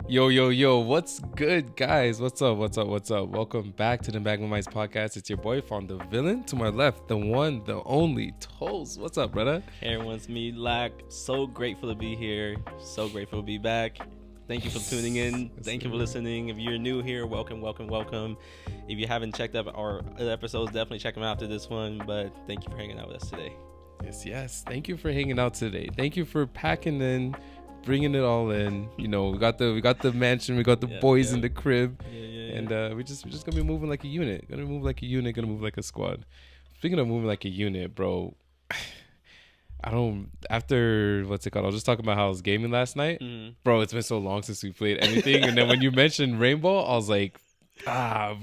Yo, yo, yo, what's good, guys? What's up? What's up? What's up? Welcome back to the Bag of Minds podcast. It's your boy, Fawn the Villain. To my left, the one, the only, Toes. What's up, brother? Hey, everyone's me, Lack. So grateful to be here. So grateful to be back. Thank you for tuning in. Thank you for listening. If you're new here, welcome, welcome, welcome. If you haven't checked out our other episodes, definitely check them out after this one. But thank you for hanging out with us today. Yes. Thank you for hanging out today. Thank you for packing in, bringing it all in. You know, we got the mansion, we got the boys in the crib, and we're just gonna be moving like a unit. Gonna move like a unit. Gonna move like a squad. Speaking of moving like a unit, bro. After what's it called? I was just talking about how I was gaming last night. Bro, it's been so long since we played anything. And then when you mentioned Rainbow, I was like,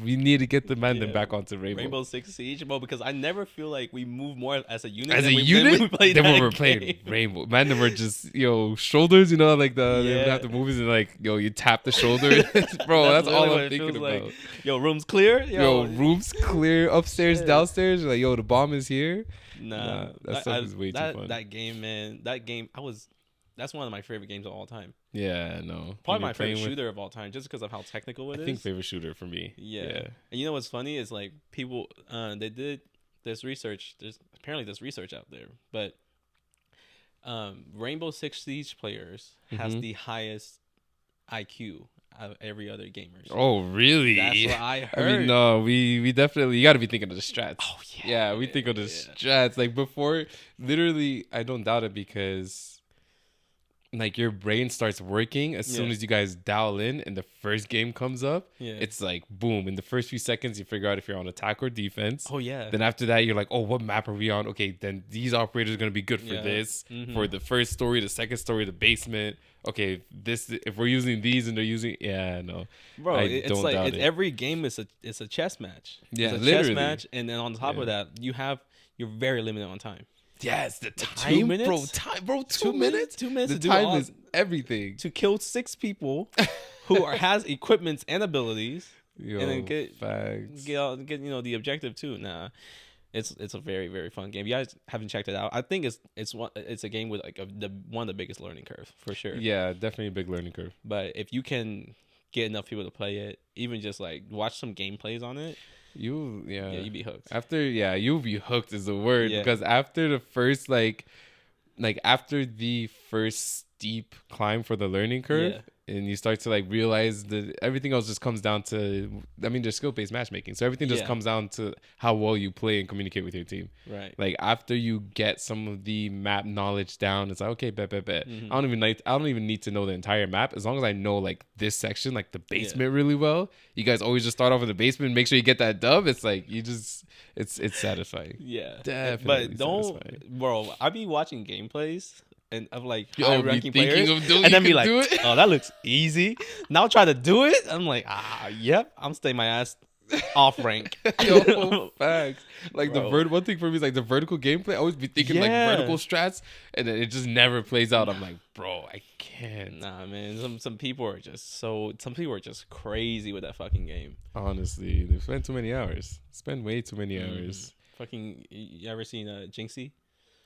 we need to get the Mandan back onto Rainbow. Rainbow Six Siege, bro, because I never feel like we move more as a unit. Than when we're playing Rainbow. Mandan were just, shoulders, like they have the movies and like, you tap the shoulder. Bro, that's all I'm thinking about. Like, room's clear. Room's clear. Upstairs, downstairs. Like, the bomb is here. Nah, that stuff is way too fun. That game, man. That's one of my favorite games of all time. Yeah, no. Probably my favorite shooter of all time, just because of how technical it is. I think favorite shooter for me. Yeah. And you know what's funny is like people, they did this research. There's apparently this research out there, but Rainbow Six Siege players has the highest IQ of every other gamers. Oh, really? That's what I heard. I mean, no, we definitely, you got to be thinking of the strats. Oh, yeah. Yeah, we think of the strats. Like before, literally, I don't doubt it because like your brain starts working as soon as you guys dial in and the first game comes up. Yeah. It's like, boom. In the first few seconds, you figure out if you're on attack or defense. Oh, yeah. Then after that, you're like, oh, what map are we on? Okay, then these operators are going to be good for this. For the first story, the second story, the basement. Okay, if we're using these and they're using, bro, it's like every game is a chess match. Yeah, it's a literally. chess match, and then on top of that, you're very limited on time. Yes, the time, 2 minutes, bro. 2 minutes. 2 minutes. The time is everything. To kill 6 people who has equipments and abilities, and then get the objective too. Nah. It's a very, very fun game. You guys haven't checked it out. I think it's a game with like one of the biggest learning curve for sure. Yeah, definitely a big learning curve. But if you can get enough people to play it, even just like watch some gameplays on it, you'd be hooked. You'll be hooked is the word because after the first after the first steep climb for the learning curve. And you start to like realize that everything else just comes down to, there's skill-based matchmatching. So everything just comes down to how well you play and communicate with your team. Right. Like after you get some of the map knowledge down, it's like, okay, bet. I don't even need to know the entire map. As long as I know like this section, like the basement really well. You guys always just start off in the basement and make sure you get that dub. It's like it's satisfying. Yeah. Definitely. But satisfying. Bro, I be watching gameplays and of like high-ranking players, and then be like, oh, that looks easy. Now try to do it. I'm like, yep, I'm staying my ass off rank. Facts. Like one thing for me is like the vertical gameplay. I always be thinking like vertical strats, and then it just never plays out. I'm like, bro, I can't. Nah, man. Some people are just crazy with that fucking game. Honestly, they spend too many hours. Spend way too many hours. Fucking, you ever seen Jinxie?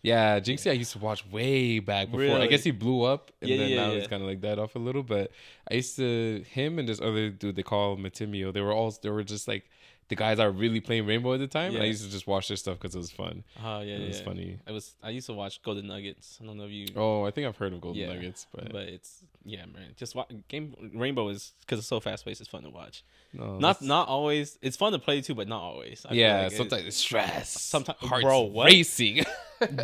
Yeah, Jinxie I used to watch way back before. Really? I guess he blew up and then now he's kind of like died off a little. But I used to, him and this other dude they call Matimio, they were just like the guys that were really playing Rainbow at the time. And I used to just watch their stuff because it was fun. Oh, yeah, it was funny. I used to watch Golden Nuggets. I don't know if you... Oh, I think I've heard of Golden Nuggets. But it's... Yeah, man. Just Rainbow is... Because it's so fast-paced, it's fun to watch. No, not always... It's fun to play, too, but not always. Sometimes it's stress. Sometimes... Heart's bro, what? racing.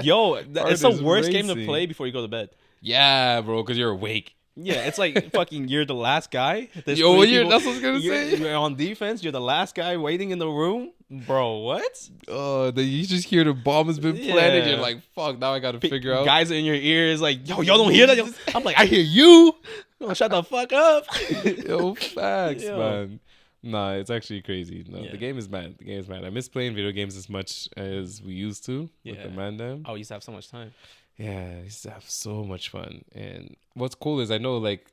Yo, it's the worst game to play before you go to bed. Yeah, bro, because you're awake. Yeah, it's like fucking you're the last guy. That's what I was gonna say. You're on defense. You're the last guy waiting in the room. Bro, what? Oh, you just hear the bomb has been planted. You're like, fuck, now I gotta figure out. Guys in your ears like, yo, y'all don't hear that? I'm like, I hear you. Oh, shut the fuck up. Yo, facts, man. Nah, it's actually crazy. No, the game is mad. I miss playing video games as much as we used to with the Mandem. Oh, we used to have so much time. Yeah, I used to have so much fun. And what's cool is I know like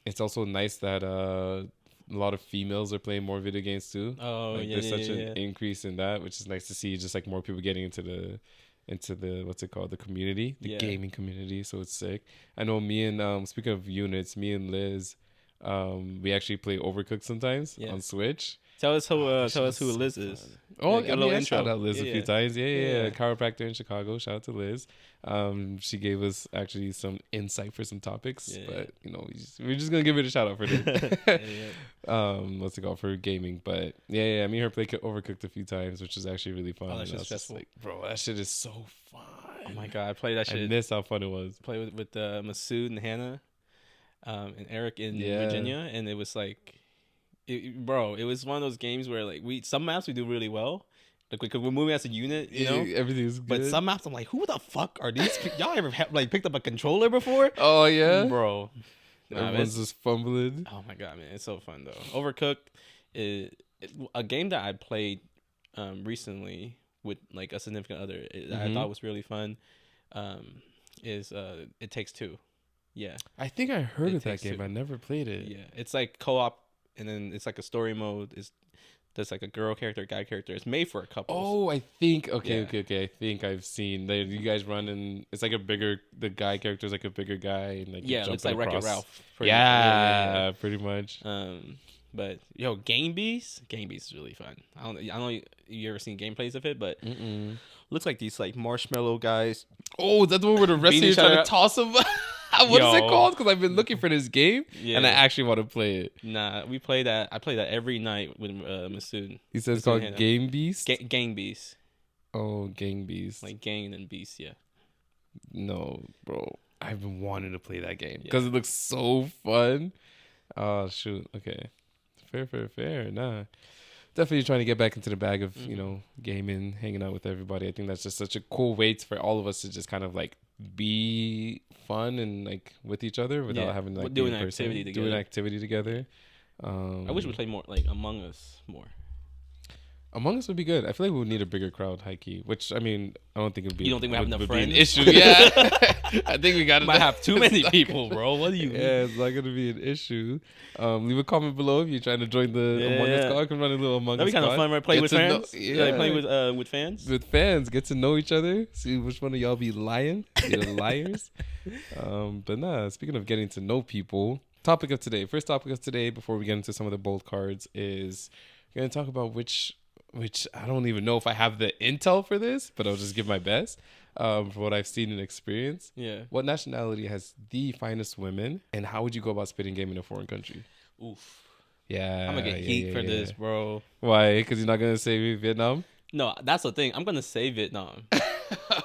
it's also nice that a lot of females are playing more video games too. Oh, like, there's such an increase in that, which is nice to see. Just like more people getting into the what's it called, the community, the gaming community. So it's sick. I know me and speaking of units, me and Liz, We actually play Overcooked sometimes on Switch. Tell us who Liz is. Oh, I mean, I shout out Liz a few times. Yeah. Chiropractor in Chicago. Shout out to Liz. She gave us actually some insight for some topics, but we're just gonna give it a shout out for this. What's it called for gaming? But me and her play Overcooked a few times, which is actually really fun. Oh, that shit's stressful. Like, bro, that shit is so fun. Oh my god, I played that shit. I miss how fun it was. Play with Masood and Hannah, and Eric in Virginia, and it was like. It was one of those games where like some maps we do really well, like because we're moving as a unit, everything's good. But some maps I'm like, who the fuck are these? Y'all ever picked up a controller before? Oh yeah, bro. Everyone's just fumbling. Oh my god, man, it's so fun though. Overcooked is a game that I played recently with like a significant other. I thought was really fun. Is It Takes Two. Yeah, I think I heard of that game. I never played it. Yeah, it's like co-op. And then it's like a story mode. There's like a girl character, guy character. It's made for a couple. Oh, I think okay. I think I've seen you guys run and it's like the guy character is like a bigger guy and like it's like Wreck-It Ralph. Pretty much. But Game Beast is really fun. I don't know you ever seen gameplays of it, but looks like these like marshmallow guys. Oh, that's the one where the wrestlers trying to toss them. What is it called? Because I've been looking for this game, and I actually want to play it. Nah, we play that. I play that every night with Masood. He says it's called Game Beast? Gang Beast. Oh, Gang Beast. Like gang and beast, yeah. No, bro. I've been wanting to play that game because it looks so fun. Oh, shoot. Okay. Fair. Nah. Definitely trying to get back into the bag of, gaming, hanging out with everybody. I think that's just such a cool way for all of us to just kind of like be fun and like with each other without having like doing an activity together. I wish we played more like Among Us more. Among Us would be good. I feel like we would need a bigger crowd, high key. Which I mean, I don't think it would be. You don't think we have enough friends? Be an issue? Yeah, I think we might have too many people, bro. What do you? Yeah, it's not gonna be an issue. Leave a comment below if you're trying to join the Among Us squad. I can run a little Among Us. That'd be kind of fun, right? Play with fans. Play with fans. With fans, get to know each other. See which one of y'all be lying. You're liars. But nah. Speaking of getting to know people, first topic of today, before we get into some of the bold cards, is we're gonna talk about which I don't even know if I have the intel for this, but I'll just give my best for what I've seen and experienced. Yeah. What nationality has the finest women, and how would you go about spitting game in a foreign country? Oof. Yeah. I'm gonna get heat for this, bro. Why? Because you're not gonna say Vietnam? No, that's the thing. I'm gonna say Vietnam.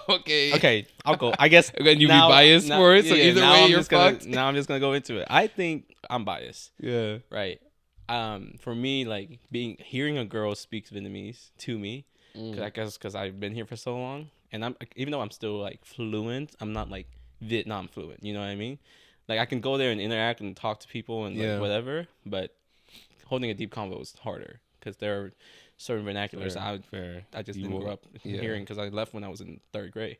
Okay. I'll go. I guess. And you be biased for it, so either way you're fucked. Now I'm just gonna go into it. I think I'm biased. Yeah. Right. For me, like hearing a girl speak Vietnamese to me, because I've been here for so long, and even though I'm still like fluent, I'm not like Vietnam fluent. You know what I mean? Like I can go there and interact and talk to people and like whatever, but holding a deep convo is harder because there are certain vernaculars I just didn't grow up hearing because I left when I was in third grade.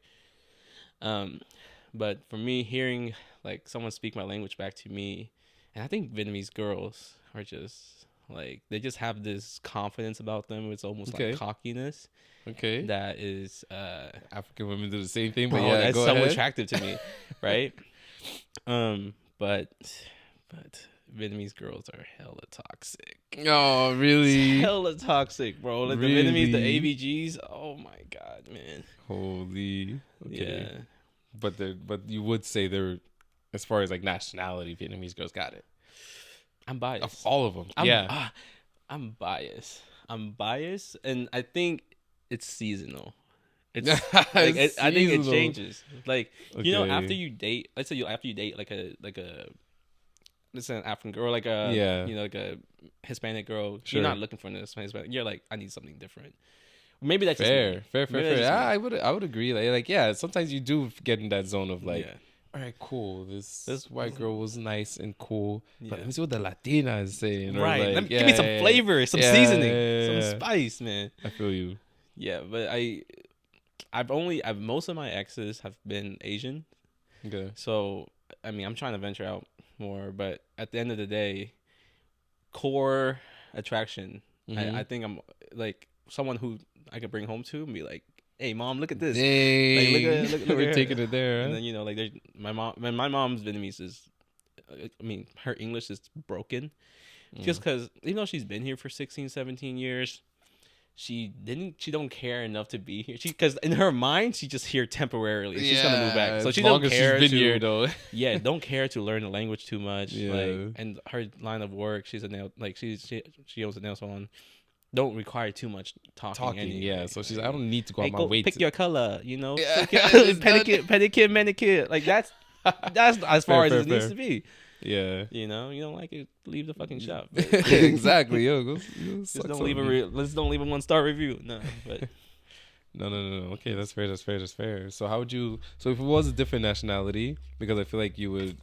But for me, hearing like someone speak my language back to me, and I think Vietnamese girls are just like they just have this confidence about them. It's almost like cockiness. Okay. That is African women do the same thing, but that's go so ahead. attractive to me, right? But Vietnamese girls are hella toxic. Oh, really? It's hella toxic, bro. Like the Vietnamese, the AVGs. Oh my god, man. Holy. Okay. Yeah. But you would say they're, as far as like nationality, Vietnamese girls got it. I'm biased. Of all of them. I'm biased. And I think it's seasonal. It's I think it changes. Like after you date, let's say after you date like a let's say an African girl, like a like a Hispanic girl. Sure. You're not looking for an Hispanic. You're like, I need something different. Maybe that's fair. I would agree. Like sometimes you do get in that zone of like. Yeah. All right, cool. This white girl was nice and cool, but let me see what the Latina is saying. Right, like, give me some flavor, some seasoning, some spice, man. I feel you. Yeah, but I've most of my exes have been Asian. Okay. So I mean, I'm trying to venture out more, but at the end of the day, core attraction. I think I'm like someone who I could bring home to and be like, hey mom, look at this. Dang. Like, look we're taking it there. And then like my mom's Vietnamese is I mean, her English is broken. Just because, even though she's been here for 16, 17 years, she don't care enough to be here. Because in her mind, she's just here temporarily. She's gonna move back, so she don't care. She's been here though. Yeah, don't care to learn the language too much. Yeah. Like, and her line of work, she's a nail. Like she owns a nail salon. Don't require too much talking anyway. Yeah. So she's like, I don't need to go out my way. Pick your color, you know. Yeah. Pedicure, manicure. Like that's as far as it needs to be. Yeah, you know, you don't like it, leave the fucking shop. Exactly, yo. Go let's don't leave a 1-star review. No, but no. Okay, that's fair. So how would you? So if it was a different nationality, because I feel like you would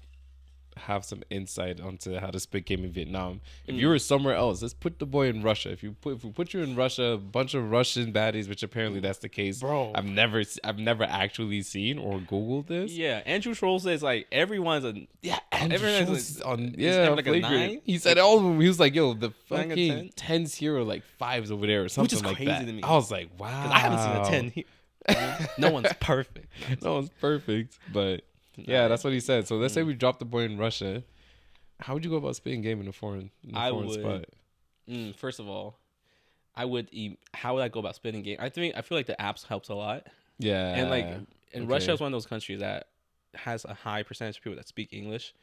have some insight onto how to spit game in Vietnam. If you were somewhere else, let's put the boy in Russia. If we put you in Russia, a bunch of Russian baddies, which apparently that's the case. Bro, I've never actually seen or Googled this. Yeah, Andrew Schroll says like everyone's a everyone's on like a 9. He said all of them. He was like, yo, the fucking 10s here are like 5s over there or something like that. To me. I was like, wow, because I haven't seen a 10 here. No one's perfect. No one's perfect, but. Yeah, that's what he said. So let's say we dropped the boy in Russia. How would you go about spitting game in a foreign spot? First of all, how would I go about spitting game? I feel like the apps helps a lot. Yeah, and like Russia is one of those countries that has a high percentage of people that speak English.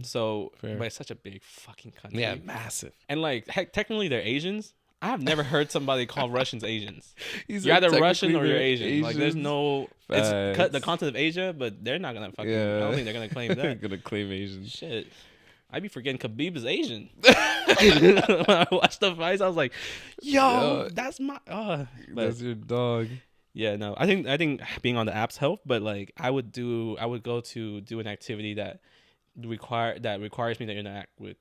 So, but it's such a big fucking country. Yeah, massive. And like, technically, they're Asians. I have never heard somebody call Russians Asians. You're either Russian or you're Asian. Like, there's no. It's the continent of Asia, but they're not gonna fucking. I don't think they're gonna claim that. They're gonna claim Asian. Shit, I'd be forgetting Khabib is Asian. When I watched the fights, I was like, "Yo, that's my." That's your dog. Yeah, no, I think being on the apps help, but like I would go to do an activity that requires me to interact with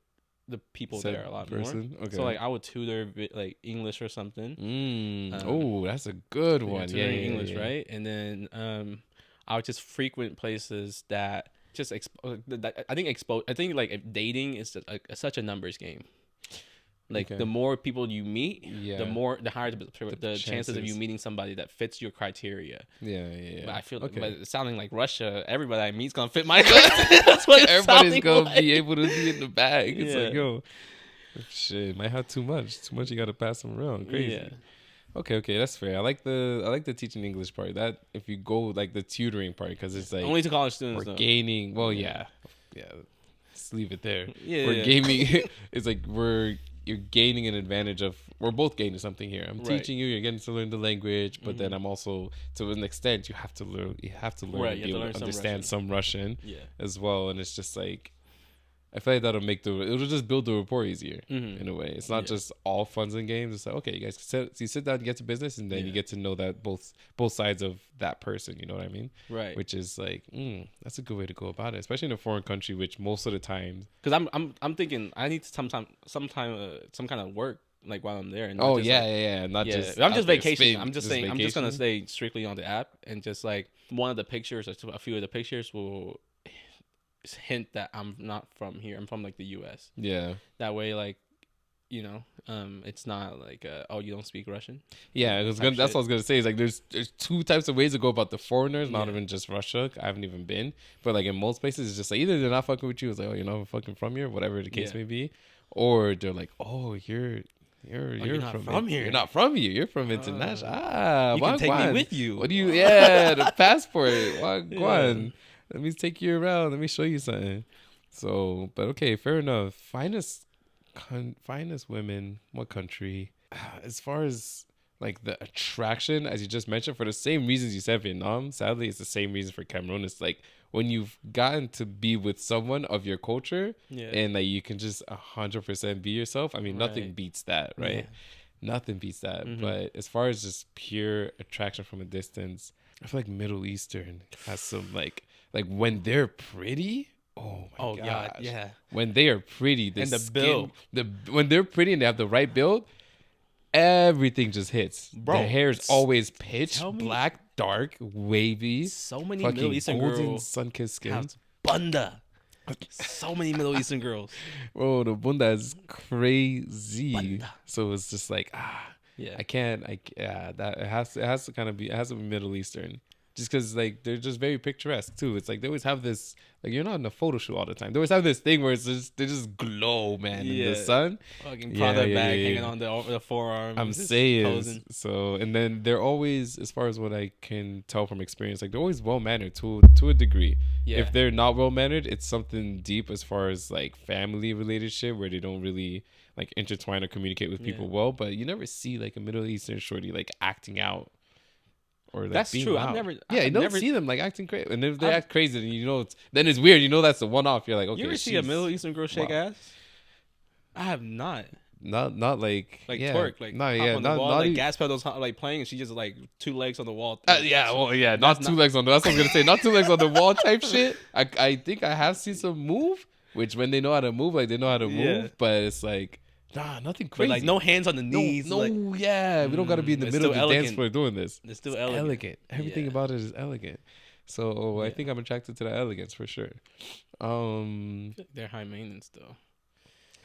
the people there a lot more. Okay. So like I would tutor like English or something. Oh, that's a good one. Yeah, English, right? And then I would just frequent places that just I think like dating is such a numbers game. Like the more people you meet, the higher the chances of you meeting somebody that fits your criteria. Yeah. But I feel but it's sounding like Russia. Everybody I meet's gonna fit my criteria. That's what everybody's gonna be able to be in the bag. It's like, yo, shit, might have too much. Too much, you gotta pass them around. Crazy. Yeah. Okay, that's fair. I like the teaching English part. That if you go like the tutoring part, because it's like only to college students. We're gaining. Well, yeah. Let's leave it there. Yeah, we're gaming. It's like you're gaining an advantage of. We're both gaining something here. I'm teaching you. You're getting to learn the language, but then I'm also, to an extent, you have to learn. You have to learn to be able to understand some Russian as well. And it's just like, I feel like it'll just build the rapport easier in a way. It's not just all funs and games. It's like, okay, you guys sit down and get to business, and then you get to know that both sides of that person. You know what I mean? Right. Which is like, that's a good way to go about it, especially in a foreign country, which most of the time. Because I'm thinking I need some kind of work like while I'm there. And not just. I'm just vacationing. I'm just saying. I'm just gonna stay strictly on the app, and just like one of the pictures or a few of the pictures will hint that I'm not from here. I'm from like the US. Yeah. That way, like, you know, it's not like you don't speak Russian. Yeah, that's what I was gonna say. Is like there's two types of ways to go about the foreigners. Not even just Russia. I haven't even been, but like in most places, it's just like either they're not fucking with you. It's like, oh, you're not fucking from here, whatever the case may be, or they're like, oh, you're from here. You're not from here. You're from international. You can take me with you. What do you? Yeah, the passport. Wagwan. Let me take you around. Let me show you something. So, but okay, fair enough. Finest women. What country? As far as like the attraction, as you just mentioned, for the same reasons you said Vietnam. Sadly, it's the same reason for Cameroon. It's like when you've gotten to be with someone of your culture, and like you can just 100% be yourself. I mean, nothing beats that, right? Yeah. Nothing beats that. But as far as just pure attraction from a distance, I feel like Middle Eastern has some like when they're pretty. Oh my gosh. Yeah. When they are pretty, the skin, when they're pretty and they have the right build, everything just hits. Bro, the hair's always pitch black, dark, wavy. So many Middle Eastern girls, sun-kissed skin. Bunda. So many Middle Eastern girls. Bro, the bunda is crazy. Bunda. So it's just like I can't. That it has to be Middle Eastern. just because like they're just very picturesque too. It's like they always have this, like, you're not in a photo shoot all the time. They always have this thing where it's just they just glow, man, in the sun. Fucking Prada bag hanging on the forearm. I'm saying so, and then they're always, as far as what I can tell from experience, like they're always well mannered to a degree. Yeah. If they're not well mannered, it's something deep as far as like family related shit where they don't really like intertwine or communicate with people well. But you never see like a Middle Eastern shorty like acting out. Or like that's true. I've never. You don't see them like acting crazy, and if they act crazy, then then it's weird. That's the one off. You're like, okay. You ever see a Middle Eastern girl shake ass? I have not. Not like twerk, like not on the wall, like gas pedals like playing, and she just like 2 legs on the wall. Not 2 legs on the. That's what I'm gonna say. Not 2 legs on the wall type shit. I think I have seen some move, which when they know how to move, like they know how to move, but it's like. Nah, nothing crazy. But like no hands on the knees. No, we don't got to be in the middle of the dance floor doing this. It's still elegant. Everything about it is elegant. So I think I'm attracted to the elegance for sure. They're high maintenance though.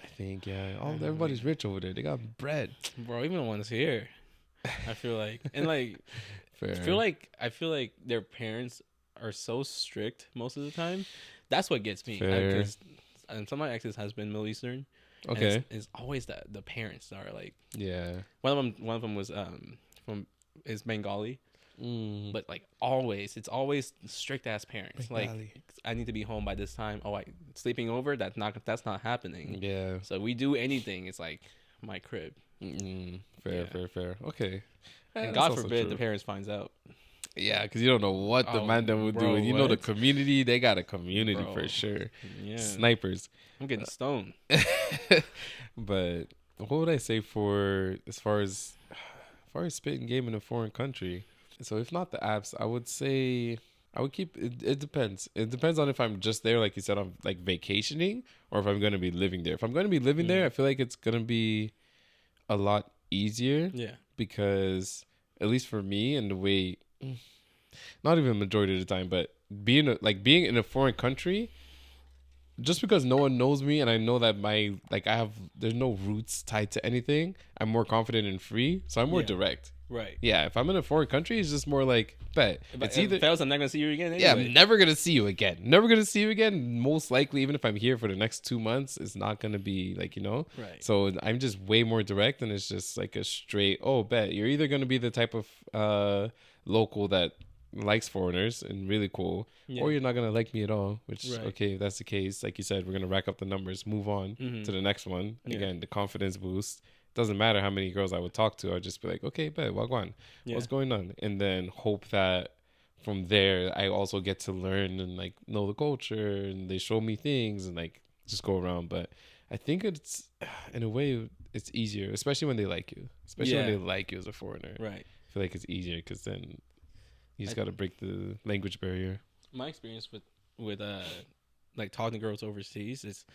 I think everybody's rich over there. They got bread, bro. Even the ones here, I feel like, and like, I feel like their parents are so strict most of the time. That's what gets me. Because some of my exes has been Middle Eastern. Okay, it's always that the parents are like, One of them was is Bengali, but like always it's always strict ass parents. Bengali. Like I need to be home by this time. Oh, sleeping over? That's not happening. Yeah. So we do anything. It's like my crib. Fair. Okay. And God forbid the parents finds out. Yeah, because you don't know what the man would do. And you know the community, they got a community for sure. Yeah. Snipers. I'm getting stoned. But what would I say for as far as spitting game in a foreign country? So if not the apps, I would say I would keep it. It depends. It depends on if I'm just there, like you said, I'm like vacationing, or if I'm going to be living there. If I'm going to be living there, I feel like it's going to be a lot easier. Yeah. Because at least for me, and the way, not even the majority of the time, but being in a foreign country, just because no one knows me and I know that there's no roots tied to anything, I'm more confident and free, so I'm more direct. Right. Yeah, if I'm in a foreign country, it's just more like, bet. It's either else, I'm not gonna see you again. Anyway. Yeah, I'm never gonna see you again. Never gonna see you again. Most likely, even if I'm here for the next 2 months, it's not gonna be like, Right. So I'm just way more direct, and it's just like a straight, bet. You're either gonna be the type of local that likes foreigners and really cool, or you're not gonna like me at all. Which okay, if that's the case, like you said, we're gonna rack up the numbers, move on to the next one. Again, the confidence boost. Doesn't matter how many girls I would talk to. I'd just be like, okay, bet, wagwan, what's going on? And then hope that from there I also get to learn and like know the culture, and they show me things and like just go around. But I think it's, in a way, it's easier, especially when they like you. Especially when they like you as a foreigner. Right. I feel like it's easier because then you just got to break the language barrier. My experience with like talking to girls overseas is,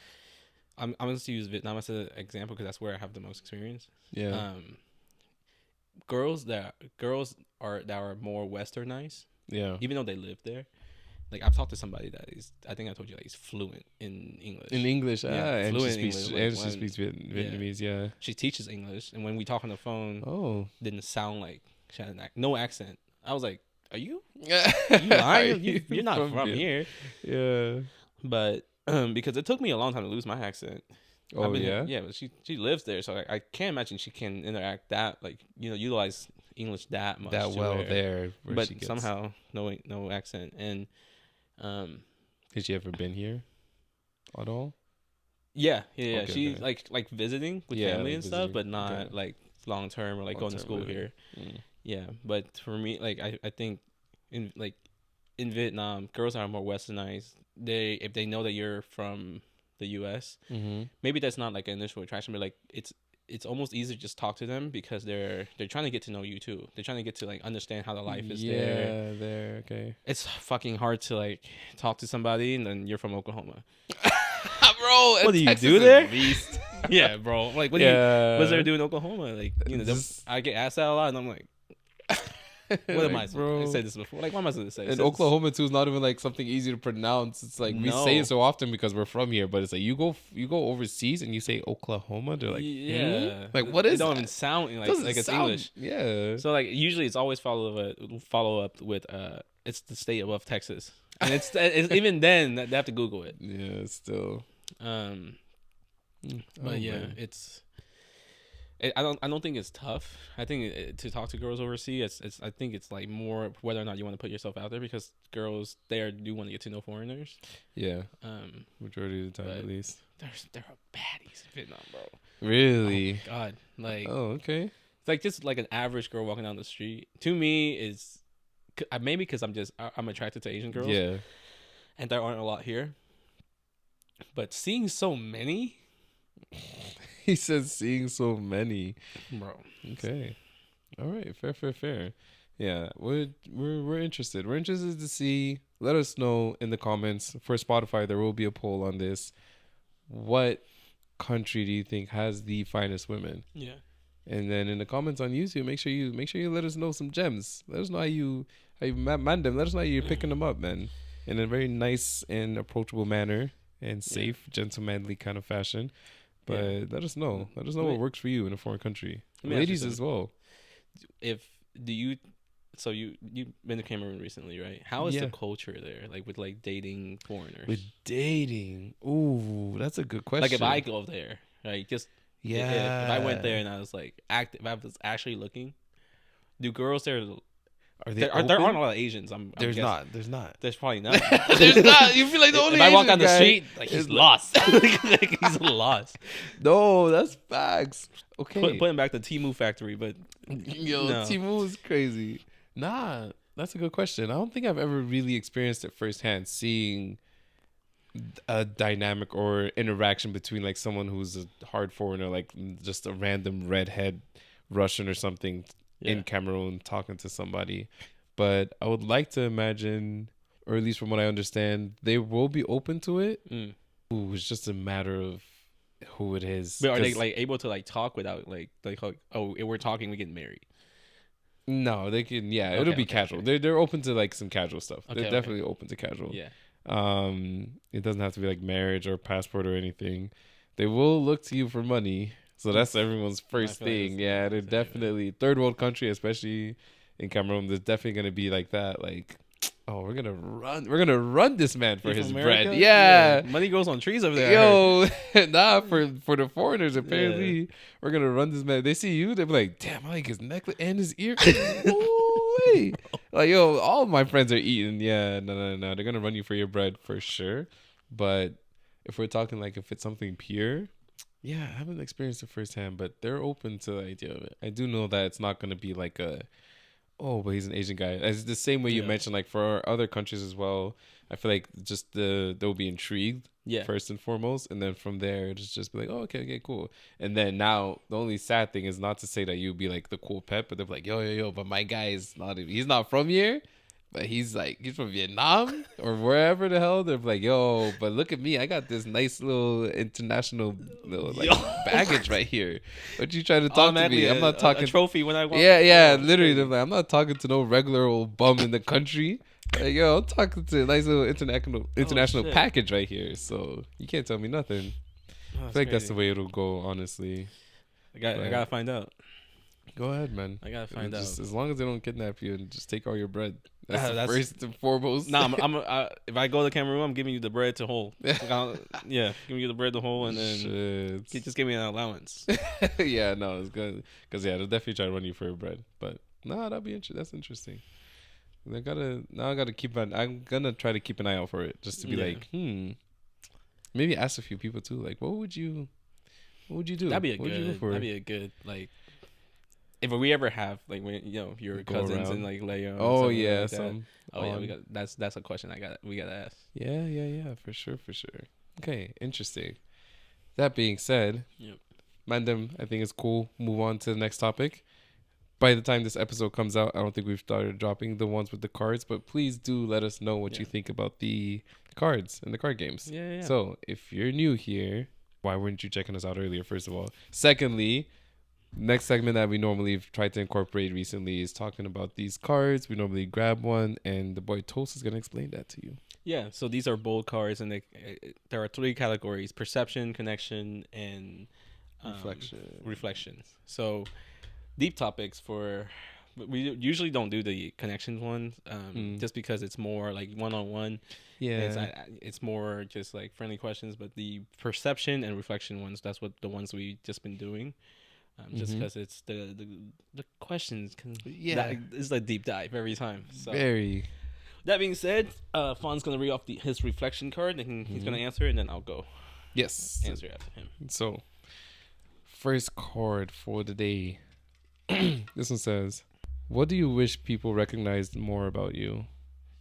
I'm going to use Vietnam as an example because that's where I have the most experience. Yeah. Girls that are more westernized. Yeah. Even though they live there, like I've talked to somebody that is, I think I told you, like he's fluent in English. And fluent in English. And she speaks Vietnamese. Yeah. She teaches English, and when we talk on the phone, didn't sound like she had no accent. I was like, "Are you lying? You're not from here." Yeah. But because it took me a long time to lose my accent. Yeah, but she lives there, so I can't imagine she can interact that, like, utilize English that much that well there. But somehow no accent. And has she ever been here at all? Yeah. Okay, she like visiting with family and stuff, but not like long term or like going to school here. Yeah, but for me, like I think in Vietnam, girls are more westernized. If they know that you're from the U.S., maybe that's not like an initial attraction, but like it's almost easier to just talk to them because they're trying to get to know you too. They're trying to get to like understand how the life is there. Yeah, there. Okay. It's fucking hard to like talk to somebody and then you're from Oklahoma. Bro, what do you do there? Yeah, bro. Like, what's there to do in Oklahoma? Like, I get asked that a lot, and I'm like, what am I supposed to say this before? Like, what am I supposed to say? And Oklahoma too is not even like something easy to pronounce. It's like we say it so often because we're from here, but it's like you go overseas and you say Oklahoma, they're like, like what is? It don't even sound like it's English. Yeah. So like usually it's always follow up with it's the state above Texas, and it's even then they have to Google it. Yeah, still. But yeah, man. I don't think it's tough. I think to talk to girls overseas, I think it's like more whether or not you want to put yourself out there, because girls there do want to get to know foreigners. Yeah. Majority of the time, at least. There are baddies in Vietnam, bro. Really? Oh, God. Like. Oh, okay. It's like just like an average girl walking down the street. To me, is maybe because I'm attracted to Asian girls. Yeah. And there aren't a lot here. But seeing so many. He says seeing so many, bro. Okay, all right, fair. Yeah, we're interested. We're interested to see. Let us know in the comments. For Spotify, there will be a poll on this. What country do you think has the finest women? Yeah. And then in the comments on YouTube, make sure you let us know some gems. Let us know how you man them. Let us know how you're picking them up, man, in a very nice and approachable manner and safe, gentlemanly kind of fashion. But let us know. Let us know what works for you in a foreign country. Ladies as well. You've been to Cameroon recently, right? How is the culture there? Like with like dating foreigners? With dating. Ooh, that's a good question. Like if I go there, like just if I went there and I was like if I was actually looking, do girls there there aren't a lot of Asians. There's not. There's probably not. There's not. You feel like the only. If I walk Asian on the guy street, like he's lost. Like he's lost. No, that's facts. Okay. Putting back the Temu factory, but Temu is crazy. Nah, that's a good question. I don't think I've ever really experienced it firsthand, seeing a dynamic or interaction between like someone who's a hard foreigner, like just a random redhead Russian or something. In Cameroon talking to somebody. But I would like to imagine, or at least from what I understand, they will be open to it. Ooh, it's just a matter of who it is. But are they like able to like talk without like oh, if we're talking, we get married? No, they can. Yeah, it'll be casual. Okay. They're open to like some casual stuff. They're definitely open to casual. Yeah. It doesn't have to be like marriage or passport or anything. They will look to you for money. So that's everyone's first thing. Yeah, they're definitely third world country, especially in Cameroon. There's definitely gonna be like that. Like, oh, we're gonna run this man for his bread. Yeah, money grows on trees over there. Yo, nah, for the foreigners, apparently we're gonna run this man. They see you, they're like, damn, I like his necklace and his ear. Wait. Like, yo, all my friends are eating. Yeah, no, they're gonna run you for your bread for sure. But if we're talking like if it's something pure. Yeah, I haven't experienced it firsthand, but they're open to the idea of it. I do know that it's not going to be like but he's an Asian guy. It's the same way you mentioned, like for other countries as well. I feel like just they'll be intrigued first and foremost, and then from there it's just be like, oh, okay, cool. And then now the only sad thing is not to say that you'd be like the cool pet, but they're like, yo, but my guy he's not from here. But he's from Vietnam or wherever the hell. They're like, yo, but look at me. I got this nice little international baggage right here. What you trying to talk to me? I'm not talking a trophy when I walk. Yeah. Literally, they're like, I'm not talking to no regular old bum in the country. Like, yo, I'm talking to a nice little international package right here. So you can't tell me nothing. I feel like that's the way it'll go. Honestly, I gotta find out. Go ahead, man. I gotta find out. As long as they don't kidnap you and just take all your bread. That's first and foremost. If I go to Cameroon, I'm giving you the bread to hold. Giving you the bread to hold, and then just give me an allowance. Yeah, no, it's good because they'll definitely try to run you for your bread. But that'd be interesting. That's interesting. I'm gonna try to keep an eye out for it, just to be like, maybe ask a few people too. Like, what would you do? That'd be a good like. If we ever have like when your cousins and like Leo. Oh yeah, that's a question we gotta ask. Yeah, for sure. Okay, interesting. That being said, Mandem, I think it's cool. Move on to the next topic. By the time this episode comes out, I don't think we've started dropping the ones with the cards, but please do let us know what you think about the cards and the card games. Yeah. So if you're new here, why weren't you checking us out earlier? First of all, secondly. Next segment that we normally try to incorporate recently is talking about these cards. We normally grab one, and the boy Toast is going to explain that to you. Yeah, so these are bold cards, and there are 3 categories: perception, connection, and reflection. So deep topics for we usually don't do the connections ones, just because it's more like one-on-one. Yeah, it's more just like friendly questions. But the perception and reflection ones, that's what the ones we just been doing. Just because it's the questions it's a deep dive every time. So. Very. That being said, Fawn's gonna read off his reflection card, and he's gonna answer it, and then I'll go. Yes. Answer after him. So, first card for the day. This one says, "What do you wish people recognized more about you?"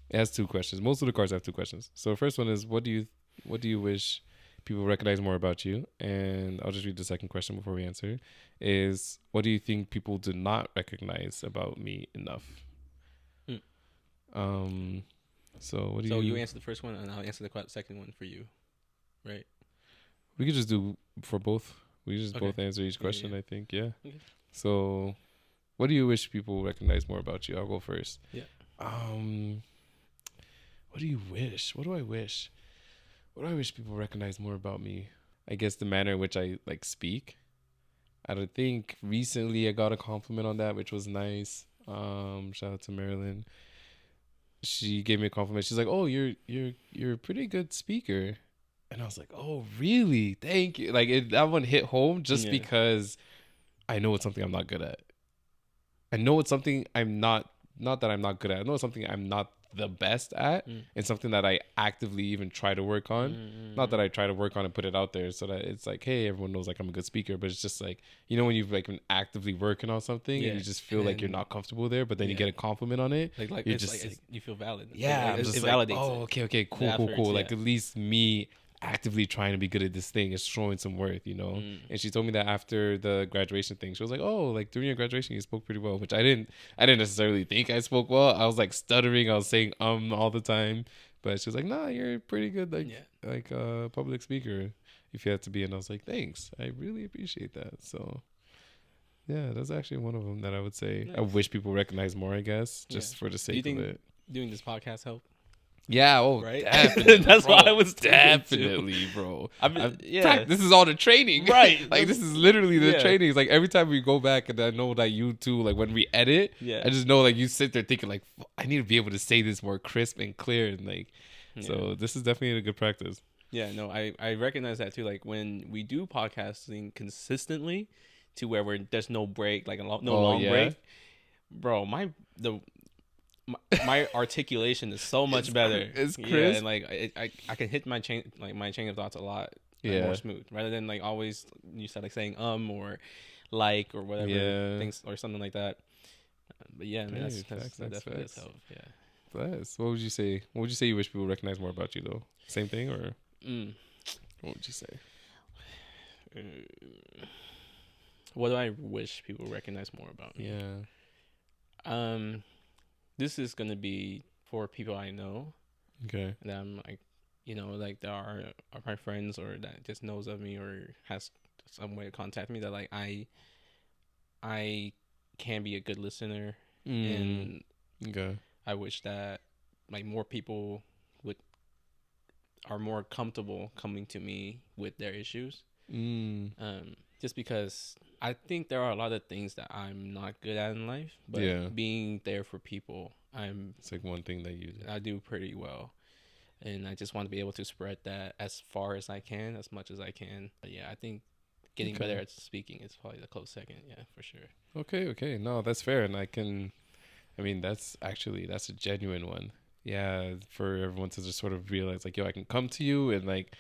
It has 2 questions. Most of the cards have 2 questions. So the first one is, what do you wish people recognize more about you? And I'll just read the second question before we answer. Is, what do you think people do not recognize about me enough? So what do you? So you answer the first one, and I'll answer the second one for you, right? We could just do for both. We just both answer each question. Yeah. I think, yeah. Okay. So, what do you wish people recognize more about you? I'll go first. Yeah. What do you wish? What do I wish? What do I wish people recognize more about me? I guess the manner in which I speak. I don't think recently I got a compliment on that, which was nice. Shout out to Marilyn. She gave me a compliment. She's like, "Oh, you're a pretty good speaker," and I was like, "Oh, really? Thank you." Like that one hit home just because I know it's something I'm not good at. I know it's something I'm not that I'm not good at. I know it's something I'm not the best at, and something that I actively even try to work on. Not that I try to work on and put it out there so that it's like, hey, everyone knows like I'm a good speaker, but it's just like, when you've like been actively working on something and you just feel like you're not comfortable there, but then you get a compliment on it, like you're just like you feel valid. Yeah, it validates. Oh, okay, cool. Like at least me actively trying to be good at this thing is showing some worth, And she told me that after the graduation thing, she was like, "Oh, like during your graduation you spoke pretty well," which I didn't necessarily think I spoke well. I was like stuttering, I was saying all the time, but she was like, "Nah, you're pretty good like a public speaker if you had to be." And I was like, "Thanks, I really appreciate that." So yeah, that's actually one of them that I would say I wish people recognize more, I guess, just for the sake of it. Doing this podcast help? Yeah, right? Definitely. That's what I was definitely, bro. This is all the training, right? Like this is literally the training. It's like every time we go back, and I know that you too, like when we edit, I just know like you sit there thinking like, I need to be able to say this more crisp and clear, and like, so this is definitely a good practice. Yeah, no, I recognize that too. Like when we do podcasting consistently, to where there's no break, like no long break, bro. My articulation is so much better. It's crisp. Yeah, and like I can hit my chain of thoughts a lot more smooth, rather than like always you said like saying or like or whatever things or something like that. But yeah, man, that definitely does help. Yeah. Bless. What would you say? What would you say you wish people recognize more about you though? Same thing or? What would you say? What do I wish people recognize more about me? Yeah. This is gonna be for people I know. Okay. That I'm like, like there are my friends or that just knows of me or has some way to contact me that like I can be a good listener, and I wish that like more people are more comfortable coming to me with their issues. Just because I think there are a lot of things that I'm not good at in life, but being there for people, it's like one thing that I do pretty well, and I just want to be able to spread that as far as I can, as much as I can. But yeah, I think getting better at speaking is probably the close second. Yeah, for sure. Okay. No, that's fair, and that's a genuine one. Yeah, for everyone to just sort of realize like, yo, I can come to you and like,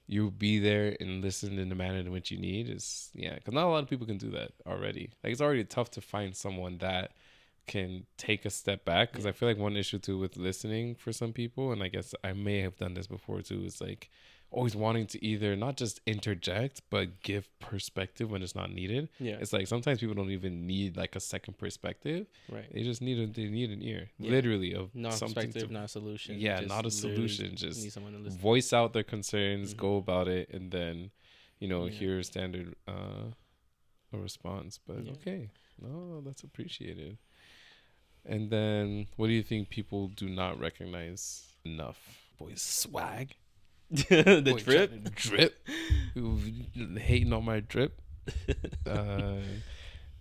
you'll be there and listen in the manner in which you need because not a lot of people can do that already. Like it's already tough to find someone that can take a step back because I feel like one issue too with listening for some people, and I guess I may have done this before too, is like always wanting to either not just interject but give perspective when it's not needed. It's like sometimes people don't even need like a second perspective, right? They just need an ear, literally, of not perspective, not a solution. Not a solution, just need someone to listen. Voice out their concerns, go about it, and then hear a standard a response. But okay, no, that's appreciated. And then what do you think people do not recognize enough? Boys, swag. The drip. Hating on my drip.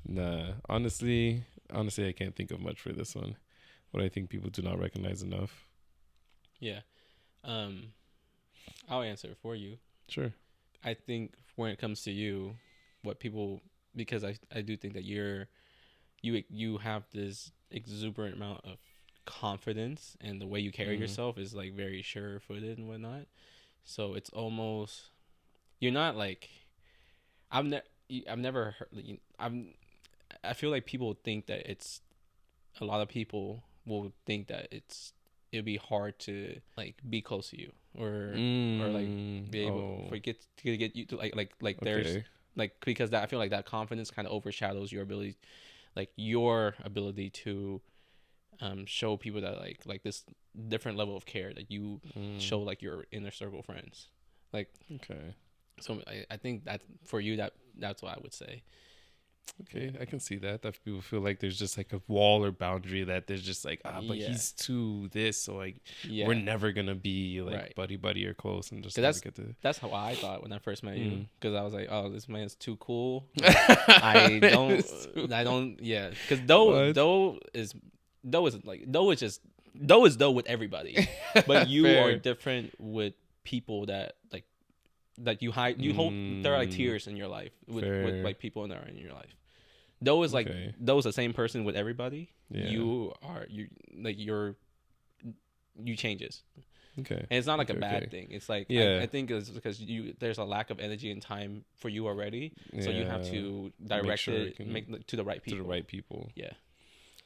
Nah, honestly, honestly, I can't think of much for this one. What I think people do not recognize enough. Yeah. I'll answer it for you. Sure. I think when it comes to you, what people, because I do think that you have this exuberant amount of confidence, and the way you carry yourself is like very sure-footed and whatnot. So it's almost, you're not like, I've never heard, I feel like people think that it's, a lot of people will think that it'd be hard to like be close to you, or like be able to get you to like there's like, because that, I feel like that confidence kind of overshadows your ability, like your ability to show people that like this different level of care that you show like your inner circle friends. Like, okay. So I think that for you, that's what I would say. Okay, I can see that people feel like there's just like a wall or boundary, that there's just like, but he's too this, so like we're never gonna be like buddy or close, and just that's how I thought when I first met you, because I was like, oh, this man's too cool. I don't because Doe is with everybody, but you are different with people that like you hold, there are like tiers in your life with like people that are in your life. Though is the same person with everybody. Yeah. You changes. Okay. And it's not like a bad thing. It's like, I think it's because there's a lack of energy and time for you already. So you have to direct it to the right people. To the right people. Yeah.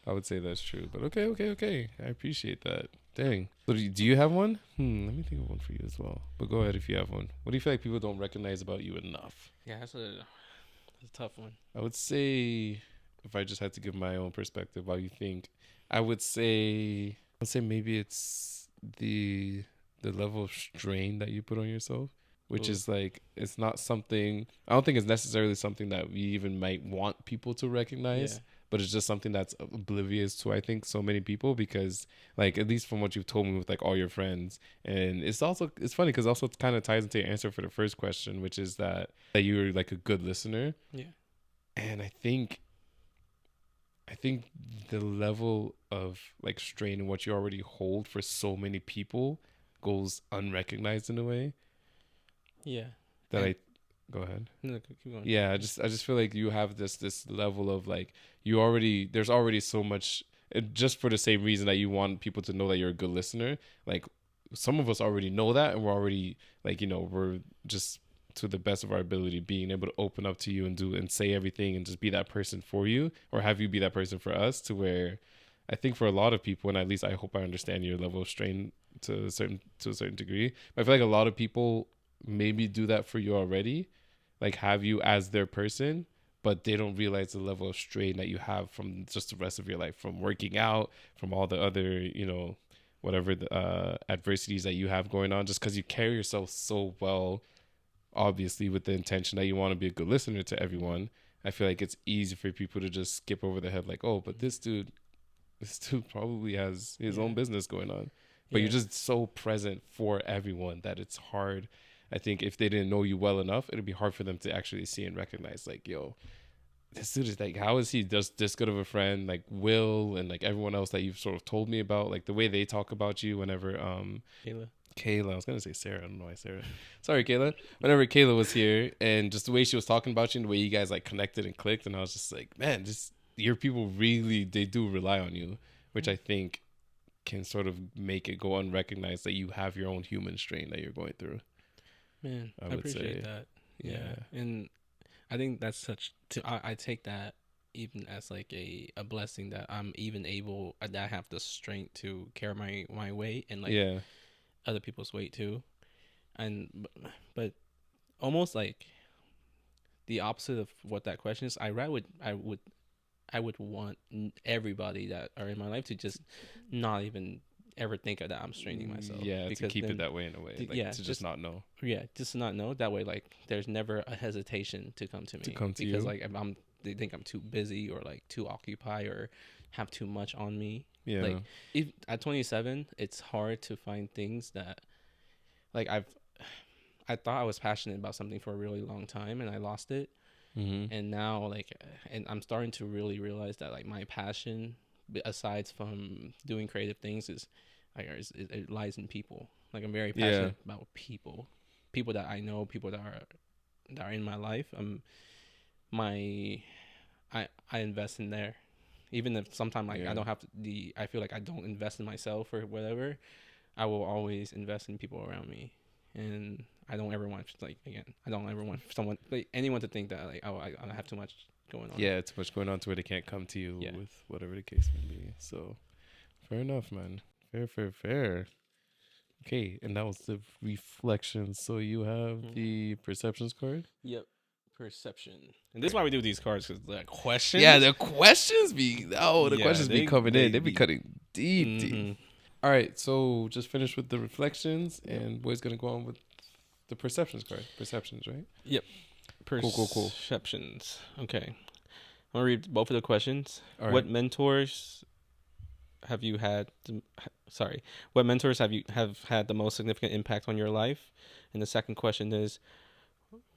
I would say that's true. But okay. I appreciate that. Dang. So do you have one? Let me think of one for you as well. But go ahead if you have one. What do you feel like people don't recognize about you enough? Yeah, that's a tough one. I would say, if I just had to give my own perspective, what you think, I would say maybe it's the level of strain that you put on yourself, which is like, it's not something, I don't think it's necessarily something that we even might want people to recognize. Yeah. But it's just something that's oblivious to, I think, so many people, because like, at least from what you've told me with like all your friends. And it's funny because also it kind of ties into your answer for the first question, which is that you're like a good listener. Yeah. And I think the level of like strain and what you already hold for so many people goes unrecognized in a way. Yeah. Go ahead. No, keep going. Yeah, I just feel like you have this level of like, there's already so much, just for the same reason that you want people to know that you're a good listener. Like, some of us already know that, and we're already like, we're just, to the best of our ability, being able to open up to you and say everything and just be that person for you, or have you be that person for us, to where I think for a lot of people, and at least I hope I understand your level of strain to a certain degree, but I feel like a lot of people maybe do that for you already, like have you as their person, but they don't realize the level of strain that you have from just the rest of your life, from working out, from all the other, whatever the adversities that you have going on, just because you carry yourself so well, obviously with the intention that you want to be a good listener to everyone. I feel like it's easy for people to just skip over the head, like, oh, but this dude probably has his own business going on. But you're just so present for everyone that it's hard. I think if they didn't know you well enough, it'd be hard for them to actually see and recognize, like, yo, this dude is like, how is he just this good of a friend? Like Will and like everyone else that you've sort of told me about, like the way they talk about you whenever Kayla, I was gonna say Sarah, I don't know why Sarah. Sorry, Kayla. Whenever Kayla was here, and just the way she was talking about you and the way you guys like connected and clicked, and I was just like, man, just your people really, they do rely on you, which I think can sort of make it go unrecognized that you have your own human strain that you're going through. Man, I appreciate that. Yeah. And I think that's I take that even as like a blessing, that I'm even able, that I have the strength to carry my weight, and like other people's weight too. And but almost like the opposite of what that question is, I would want everybody that are in my life to just not even ever think of that I'm straining myself. Yeah, because to keep it that way in a way. Like, to just not know. Yeah, just not know. That way, like, there's never a hesitation to come to me. Because you. Like, they think I'm too busy, or like too occupied, or have too much on me. Yeah. Like, at 27, it's hard to find things that, like, I thought I was passionate about something for a really long time, and I lost it. And now, like, and I'm starting to really realize that, like, my passion, aside from doing creative things, is like it lies in people. Like, I'm very passionate about people that I know, people that are in my life. I invest in there, even if sometimes, like, I don't have I feel like I don't invest in myself or whatever. I will always invest in people around me, and I don't ever want, like, again, I don't ever want anyone to think that, like, oh, I have too much going on. Yeah, too much going on to where they can't come to you with whatever the case may be. So, fair enough, man. Fair. Okay, and that was the reflection. So you have the perceptions card? Yep. Perception. And this is why we do these cards, because the questions. Yeah, the questions be questions be coming in. They be cutting deep. All right, so just finish with the reflections, and boy's gonna go on with the perceptions card. Perceptions, right? Yep. Cool. Perceptions. Okay. I'm gonna read both of the questions. All what right. mentors have you had? What mentors have had the most significant impact on your life? And the second question is,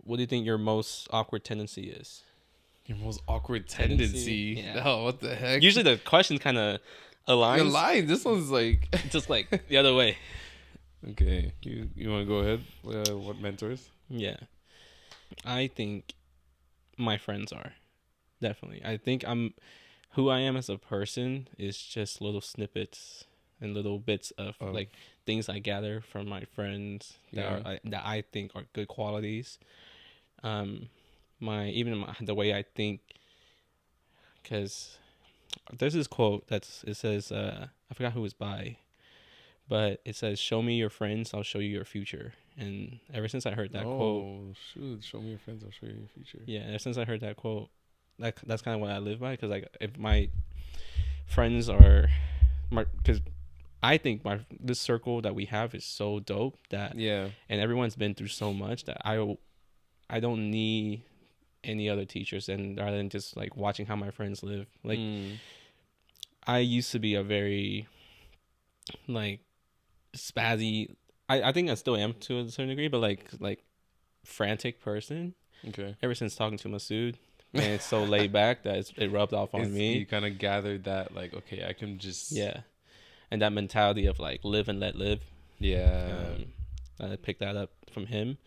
what do you think your most awkward tendency is? Your most awkward tendency? Yeah. Oh, what the heck? Usually the questions kind of align. This one's like just like the other way. Okay, you want to go ahead? What mentors? Yeah, I think my friends are definitely. I think who I am as a person is just little snippets and little bits of like things I gather from my friends that I think are good qualities. The way I think, because there's this quote it says I forgot who it's by, but it says, "Show me your friends, I'll show you your future." And ever since I heard that quote, show me your friends, I'll show you your future. Yeah, ever since I heard that quote, that's kind of what I live by. Because, like, if my friends are because I think this circle that we have is so dope that and everyone's been through so much that I don't need any other teachers, and rather than just like watching how my friends live. Like, I used to be a very like spazzy. I think I still am to a certain degree, but like frantic person. Okay. Ever since talking to Masood, and it's so laid back that it rubbed off on me. You kind of gathered that, like, okay, I can just and that mentality of like live and let live. Yeah. I picked that up from him.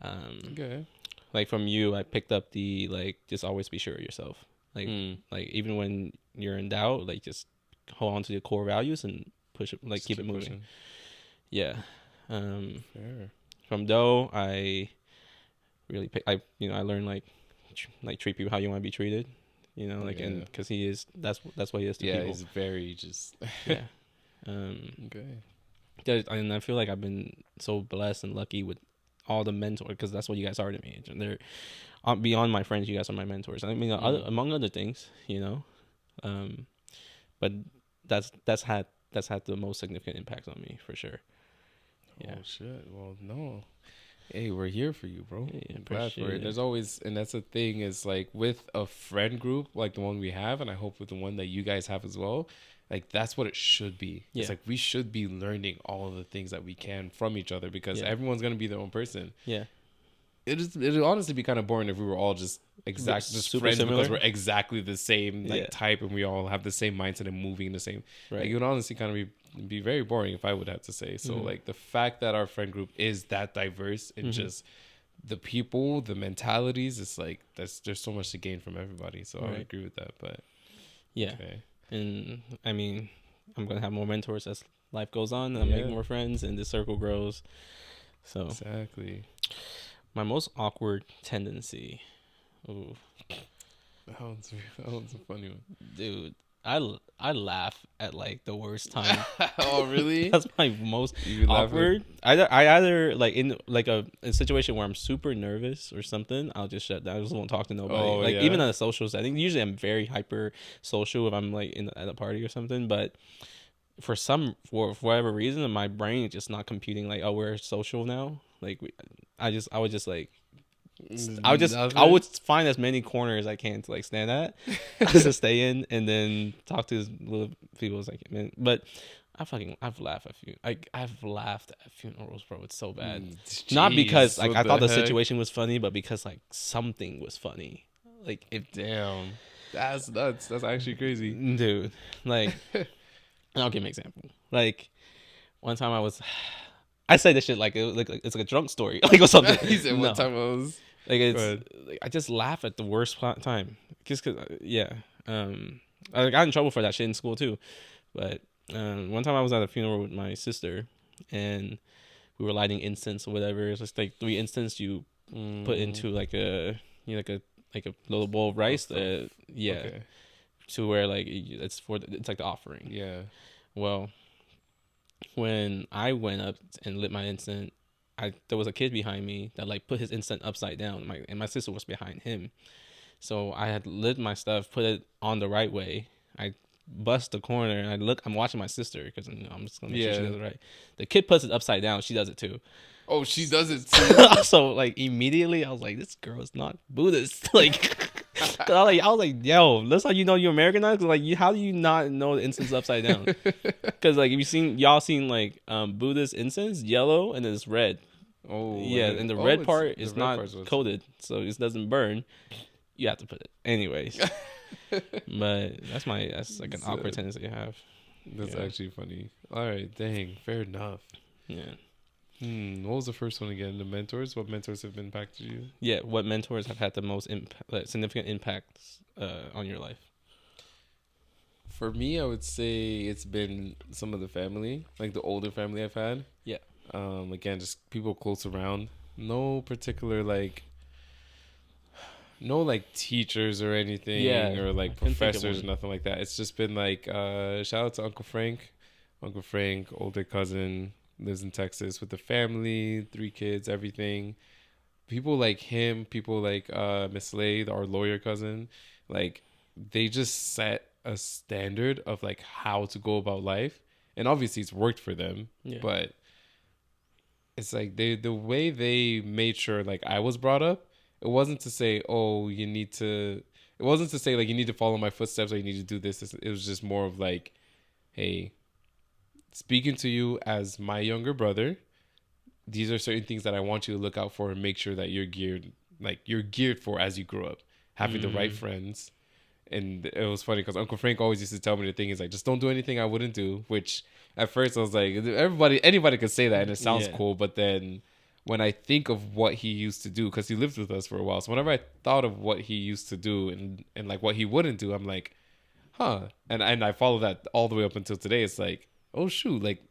Okay. Like from you, I picked up the like just always be sure of yourself. Like like even when you're in doubt, like just hold on to your core values and push it, like just keep it moving. Pushing. Yeah. Fair. From Doe, I really I learned like treat people how you want to be treated. And because he is that's what he is to people. Yeah, he's very just okay. And I feel like I've been so blessed and lucky with all the mentors, because that's what you guys are to me. And they're beyond my friends. You guys are my mentors. I mean, among other things, but that's had the most significant impact on me for sure. Yeah. Oh shit! Well, no. Hey, we're here for you, bro. Hey, I'm glad for it. There's always, and that's the thing, is like with a friend group like the one we have, and I hope with the one that you guys have as well, like that's what it should be. Yeah. It's like we should be learning all of the things that we can from each other, because everyone's gonna be their own person. Yeah. It'd honestly be kind of boring if we were all just friends similar, because we're exactly the same type, and we all have the same mindset and moving in the same. Right. Like, it would honestly kind of be very boring if I would have to say. So like the fact that our friend group is that diverse and just the people, the mentalities, it's like there's so much to gain from everybody. So I would agree with that. But and I mean, I'm gonna have more mentors as life goes on, and I'm making more friends, and the circle grows. So exactly. My most awkward tendency. Ooh. That one's a funny one. Dude, I laugh at like the worst time. Oh, really? That's my most awkward. I either like in like a situation where I'm super nervous or something, I'll just shut down. I just won't talk to nobody. Even in a social setting. Usually I'm very hyper social if I'm like at a party or something, but for whatever reason, my brain is just not computing like, oh, we're social now. Like I would just like I would find as many corners as I can to like stand at just to stay in, and then talk to as little people as I can. But I've laughed I've laughed at funerals, bro. It's so bad. Jeez, not because like I thought the situation was funny, but because like something was funny. Like damn, that's nuts. That's actually crazy, dude. Like, I'll give an example. Like, one time I say this shit like it's like a drunk story, like or something. He said one time I was like I just laugh at the worst time, just cause I got in trouble for that shit in school too, but one time I was at a funeral with my sister, and we were lighting incense or whatever. It's just like 3 incense you put into like a like a little bowl of rice. Okay. To where like it's like the offering. Yeah. Well, when I went up and lit my incense, there was a kid behind me that like put his incense upside down. And my sister was behind him, so I had lit my stuff, put it on the right way. I bust the corner and I'm watching my sister because I'm just gonna make sure she does it right. The kid puts it upside down. She does it too. Oh, she does it too. So like immediately I was like, this girl is not Buddhist. Like, I was like, yo, that's how you know you're Americanized. Like, how do you not know the incense is upside down? Because like, if y'all seen like Buddhist incense, yellow and then it's red. Oh yeah, and the red part is not coated, so it doesn't burn. You have to put it anyways. But that's like an awkward tendency to have. That's actually funny. All right, dang, fair enough. Yeah. What was the first one again? The mentors. What mentors have impacted you? Yeah, what mentors have had the most significant impacts on your life? For me, I would say it's been some of the family, like the older family I've had. Yeah. Again, just people close around. No particular no like teachers or anything, or like professors or nothing like that. It's just been like shout out to Uncle Frank, older cousin, lives in Texas with the family, 3 kids, everything. People like him, people like Miss Slade, our lawyer cousin, like they just set a standard of like how to go about life, and obviously it's worked for them. But it's like the way they made sure like I was brought up. It wasn't to say, oh, you need to. It wasn't to say like you need to follow my footsteps or you need to do this. It was just more of like, hey, speaking to you as my younger brother, these are certain things that I want you to look out for and make sure that you're geared for as you grow up, having the right friends. And it was funny because Uncle Frank always used to tell me the thing is like, just don't do anything I wouldn't do. Which at first I was like, anybody could say that and it sounds cool, but then when I think of what he used to do, because he lived with us for a while, so whenever I thought of what he used to do and like what he wouldn't do, I'm like, huh. And I follow that all the way up until today. It's like, oh shoot, like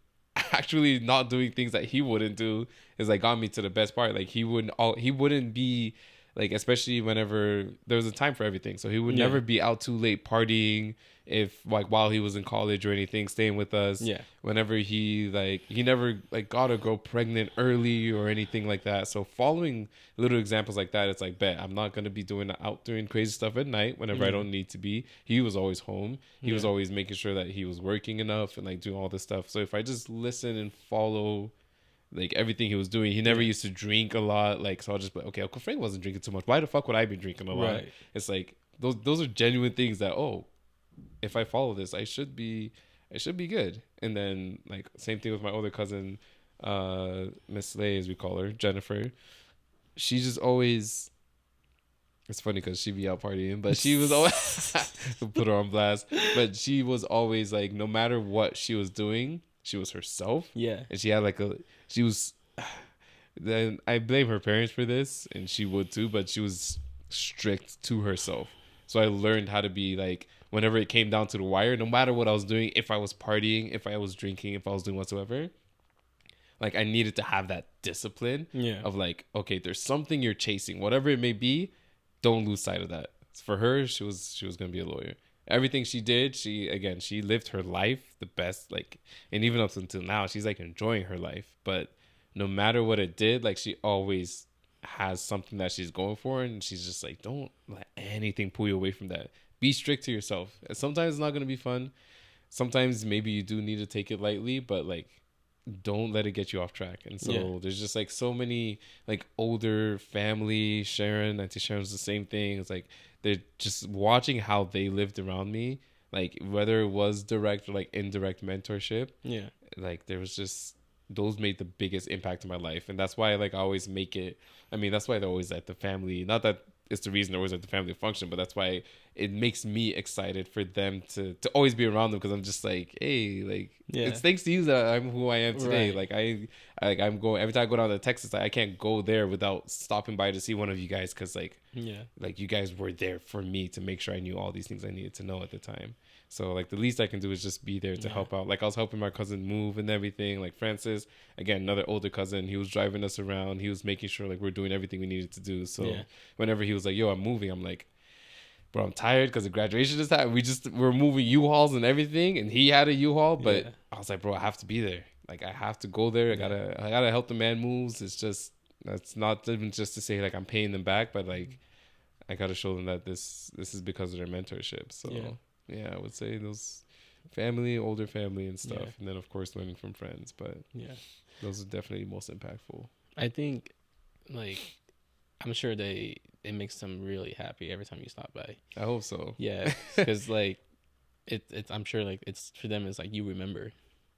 actually not doing things that he wouldn't do is like got me to the best part. Like he wouldn't be like, especially whenever there was a time for everything. So he would never be out too late partying if like while he was in college or anything, staying with us. Yeah. Whenever he never like got a girl pregnant early or anything like that. So following little examples like that, it's like, bet I'm not gonna be doing crazy stuff at night whenever I don't need to be. He was always home. He was always making sure that he was working enough and like doing all this stuff. So if I just listen and follow like everything he was doing, he never used to drink a lot. Like, so I'll just be like, okay, Uncle Frank wasn't drinking too much. Why the fuck would I be drinking a lot? Right. It's like those are genuine things that, oh, if I follow this, I should be good. And then like same thing with my older cousin, Miss Slay, as we call her, Jennifer. She's just always. It's funny because she be out partying, but she was always put her on blast. But she was always like, no matter what she was doing, she was herself. Yeah, and she had she was. Then I blame her parents for this, and she would too. But she was strict to herself. So I learned how to be like, whenever it came down to the wire, no matter what I was doing, if I was partying, if I was drinking, if I was doing whatsoever, like I needed to have that discipline of like, okay, there's something you're chasing, whatever it may be, don't lose sight of that. For her, she was gonna be a lawyer. Everything she did, she lived her life the best, like, and even up until now, she's like enjoying her life. But no matter what it did, like she always has something that she's going for, and she's just like, don't let anything pull you away from that. Be strict to yourself. Sometimes it's not going to be fun. Sometimes maybe you do need to take it lightly, but like don't let it get you off track. And so there's just like so many like older family, Auntie Sharon's the same thing. It's like they're just watching how they lived around me like whether it was direct or like indirect mentorship. Yeah. Like there was just those made the biggest impact in my life, and that's why like I always make it. I mean, that's why they're always at the family. Not that it's the reason they're always at the family function, but that's why it makes me excited for them to always be around them, because I'm just like, hey, like it's thanks to you that I'm who I am today. Right. Like I'm going every time I go down to Texas, I can't go there without stopping by to see one of you guys, because like you guys were there for me to make sure I knew all these things I needed to know at the time. So like the least I can do is just be there to help out. Like I was helping my cousin move and everything. Like Francis, again, another older cousin, he was driving us around. He was making sure like we're doing everything we needed to do. So whenever he was like, yo, I'm moving, I'm like, bro, I'm tired because the graduation is happening. We're moving U-Hauls and everything, and he had a U-Haul, but I was like, bro, I have to be there. Like I have to go there. I gotta help the man moves. It's just, that's not even just to say like I'm paying them back, but like I gotta show them that this is because of their mentorship. So yeah, I would say those family, older family and stuff. And then, of course, learning from friends. But those are definitely most impactful. I think, like, I'm sure it makes them really happy every time you stop by. I hope so. Yeah, because, like, it's I'm sure, like, it's for them, it's like you remember.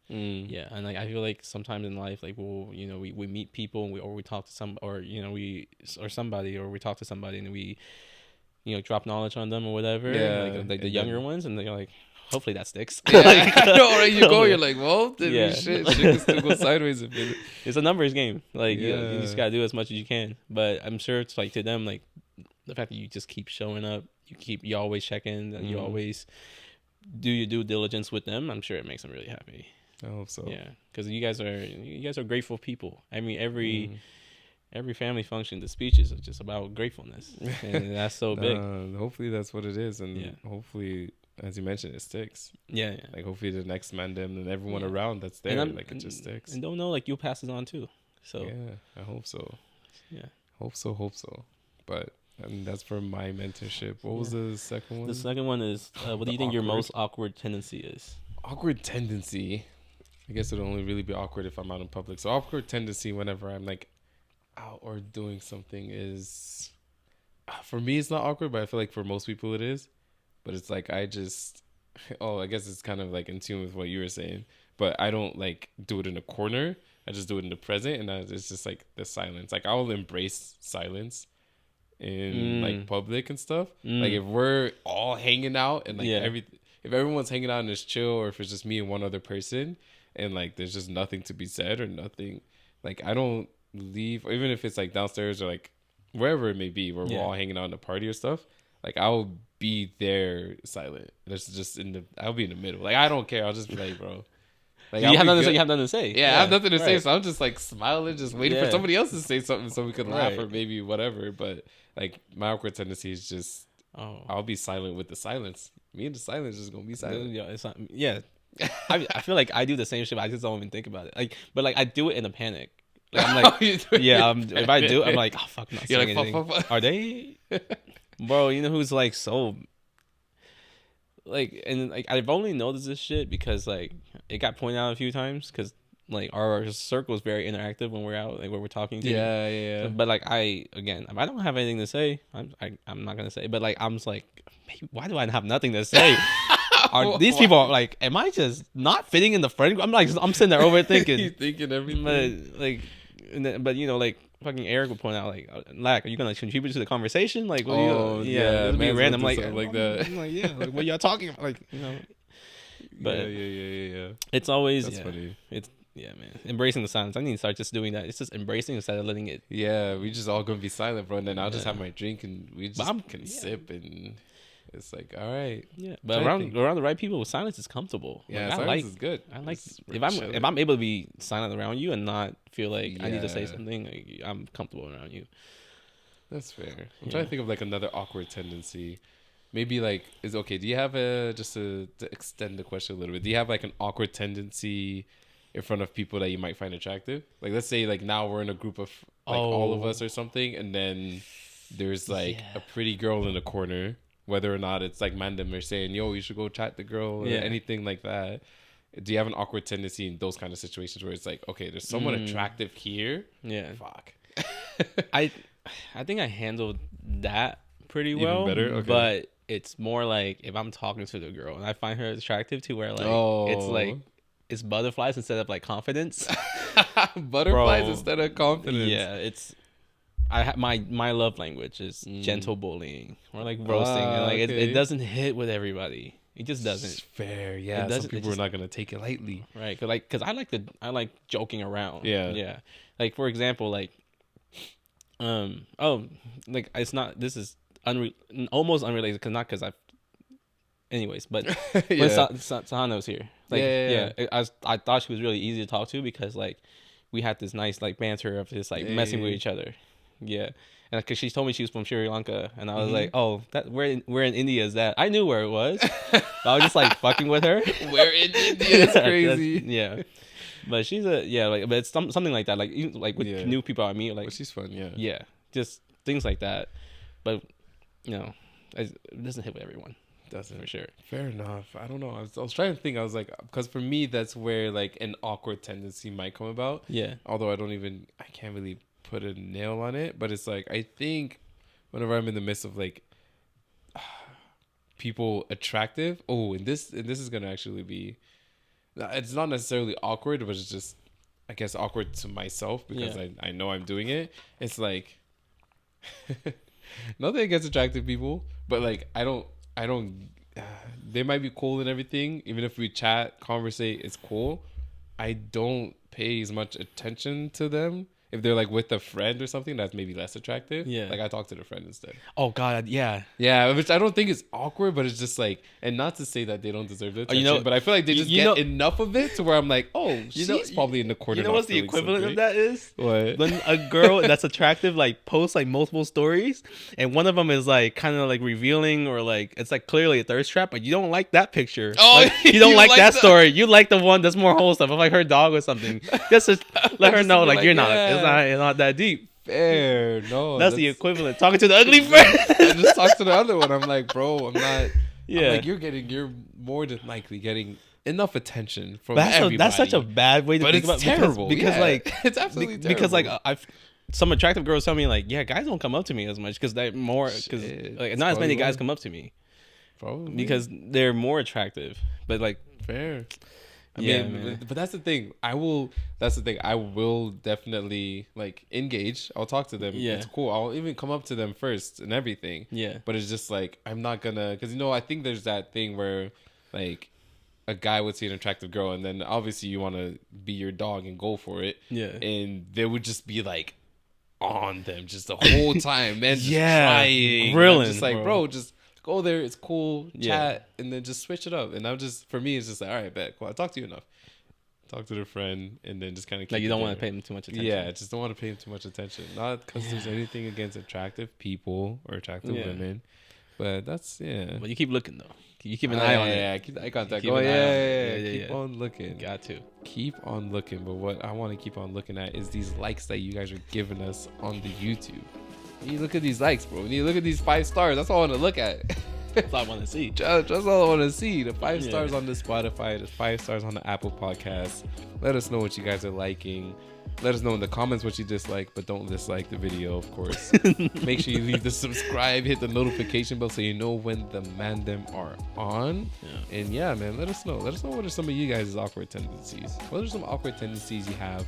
Yeah, and, like, I feel like sometimes in life, like, we meet people and we talk to somebody, or we talk to somebody and we drop knowledge on them or whatever. Yeah, like the younger ones, and they're like, hopefully that sticks. Yeah, I know, right? You go, you're like, well, shit can still go sideways. It's a numbers game. Like, you just gotta do as much as you can. But I'm sure it's like to them, like the fact that you just keep showing up, you always check in, you always do your due diligence with them. I'm sure it makes them really happy. I hope so. Yeah, because you guys are grateful people. I mean, every family function, the speeches are just about gratefulness, and that's so big. Hopefully that's what it is, and hopefully, as you mentioned, it sticks. Yeah. Like hopefully the next mandem and everyone around that's there, like it just sticks. And don't know, like you'll pass it on too. So yeah, I hope so. Yeah, hope so. But that's for my mentorship. What was the second one? The second one is what do you think your most awkward tendency is? Awkward tendency. I guess it'll only really be awkward if I'm out in public. So awkward tendency whenever I'm like out or doing something is, for me it's not awkward, but I feel like for most people it is. But it's like I guess it's kind of like in tune with what you were saying, but I don't like do it in a corner. I just do it in the present, and it's just like the silence. Like I will embrace silence in like public and stuff. Like if we're all hanging out and like if everyone's hanging out and it's chill, or if it's just me and one other person and like there's just nothing to be said or nothing, like I don't leave, or even if it's like downstairs or like wherever it may be where we're all hanging out in a party or stuff, like I'll be there silent. There's just I'll be in the middle. Like I don't care. I'll just be like, bro. Like you have nothing to say. Yeah, I have nothing to say, so I'm just like smiling, just waiting for somebody else to say something so we could laugh or maybe whatever. But like my awkward tendency is just I'll be silent with the silence. Me and the silence is gonna be silent. Yeah, it's not. Yeah, I feel like I do the same shit, but I just don't even think about it. Like, but like I do it in a panic. Like, I'm like, if I do, I'm like, oh fuck, I'm not saying anything. Fuck. Are they, bro? You know who's like so, like, and like I've only noticed this shit because like it got pointed out a few times because like our circle is very interactive when we're out, like when we're talking to you. Yeah. But like if I don't have anything to say, I'm not gonna say. But like I'm just like, why do I have nothing to say? Are these people like? Am I just not fitting in the friend group? I'm sitting there overthinking. You thinking everything. But like, like fucking Eric would point out like, Lack, are you gonna contribute to the conversation? Like, it'd be random. Like that. I'm like, yeah, like what y'all talking about? Like, But yeah. It's always that's funny. It's man. Embracing the silence. I need to start just doing that. It's just embracing instead of letting it. Yeah, we just all gonna be silent, bro. And then I'll just have my drink and we just can sip and. It's like, all right. Yeah. But around the right people, silence is comfortable. Yeah, silence is good. I like if I'm able to be silent around you and not feel like I need to say something, like, I'm comfortable around you. That's fair. I'm trying to think of like another awkward tendency. Maybe like do you have just to extend the question a little bit, do you have like an awkward tendency in front of people that you might find attractive? Like let's say like now we're in a group of like all of us or something, and then there's like a pretty girl in the corner. Whether or not it's like mandem or saying, yo, you should go chat the girl or anything like that. Do you have an awkward tendency in those kind of situations where it's like, okay, there's someone attractive here? Yeah. Fuck. I think I handled that pretty well. Even better? Okay. But it's more like if I'm talking to the girl and I find her attractive to where like it's like it's butterflies instead of like confidence. Butterflies instead of confidence. Yeah, it's my love language is gentle bullying or like roasting, and like it doesn't hit with everybody. It just doesn't. It's fair, yeah. Some people are not gonna take it lightly, right? Cause I like joking around. Yeah. Like for example, like like it's not. This is almost unrelated, cause I've. Anyways, but when Sahano's here, like I thought she was really easy to talk to because like we had this nice like banter of just like messing with each other. Yeah. And because she told me she was from Sri Lanka, and I was like, "Oh, that where in India is that?" I knew where it was. But I was just like fucking with her. Where in India? It's crazy. Yeah, but she's but it's something like that. Like even, like with new people I meet, like she's fun. Yeah, just things like that. But it doesn't hit with everyone. Doesn't for sure. Fair enough. I don't know. I was trying to think. I was like, because for me, that's where like an awkward tendency might come about. Yeah. Although I can't really put a nail on it, but it's like I think whenever I'm in the midst of like people attractive, and this is gonna actually be, it's not necessarily awkward, but it's just I guess awkward to myself because I know I'm doing it. It's like nothing against attractive people, but like I don't they might be cool and everything, even if we chat conversate, it's cool. I don't pay as much attention to them if they're like with a friend or something that's maybe less attractive. Like I talk to the friend instead. Oh God, yeah, which I don't think is awkward, but it's just like, and not to say that they don't deserve the attention, but I feel like they just get enough of it to where I'm like, she's probably in the corner. You know what's the equivalent of that is? What? When a girl that's attractive like posts like multiple stories, and one of them is like kind of like revealing or like it's like clearly a thirst trap, but you don't like that picture. Like, you don't like that story. You like the one that's more wholesome, of like her dog or something. Just to let her know like you're not. It's not that deep. Fair. No, that's the equivalent. Talking to the ugly friend. I just talk to the other one. I'm like, bro, I'm not. Yeah. I'm like, you're more than likely getting enough attention from everybody. That's such a bad way to think about it. Terrible. Because like it's absolutely terrible. Because like some attractive girls tell me like, yeah, guys don't come up to me as much because they're more like not as many guys come up to me. Probably because they're more attractive. But like fair. I mean, but that's the thing. I will definitely like engage. I'll talk to them. Yeah. It's cool. I'll even come up to them first and everything. Yeah. But it's just like, I'm not gonna, because I think there's that thing where like a guy would see an attractive girl and then obviously you want to be your dog and go for it. Yeah. And they would just be like on them just the whole time, man. Just trying. Grilling. Just like, bro, just go there, it's cool, chat, and then just switch it up. And for me, it's just like, all right, bet, cool. I talked to you enough. Talk to the friend, and then just kind of keep like you don't want to pay them too much attention. Yeah, just don't want to pay them too much attention. Not because there's anything against attractive people or attractive women, but that's But you keep looking though. You keep an eye on it. Yeah, keep the eye contact. Keep on looking. Got to keep on looking. But what I want to keep on looking at is these likes that you guys are giving us on the YouTube. You look at these likes, bro. You look at these 5 stars. That's all I want to look at. That's all I want to see. That's all I want to see. The 5 stars on the Spotify, the 5 stars on the Apple Podcasts. Let us know what you guys are liking. Let us know in the comments what you dislike, but don't dislike the video, of course. Make sure you leave the subscribe, hit the notification bell so you know when the Mandem are on. Yeah. And yeah, man, let us know. Let us know what are some of you guys' awkward tendencies. What are some awkward tendencies you have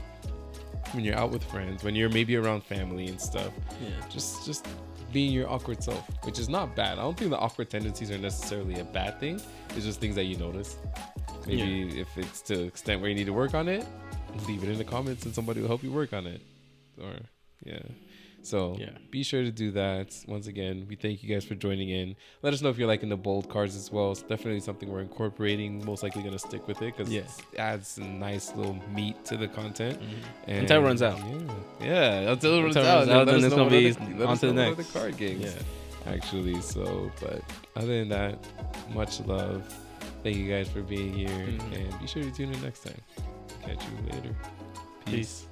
when you're out with friends, when you're maybe around family and stuff? Yeah. Just being your awkward self, which is not bad. I don't think the awkward tendencies are necessarily a bad thing. It's just things that you notice. Maybe if it's to the extent where you need to work on it, leave it in the comments and somebody will help you work on it. Or so be sure to do that. Once again, we thank you guys for joining in. Let us know if you're liking the bold cards as well. It's definitely something we're incorporating. Most likely going to stick with it because it adds some nice little meat to the content. And until it runs out. Until it runs out. Then it's going to be on to the next. The card games. Actually, but other than that, much love. Thank you guys for being here. And be sure to tune in next time. Catch you later. Peace.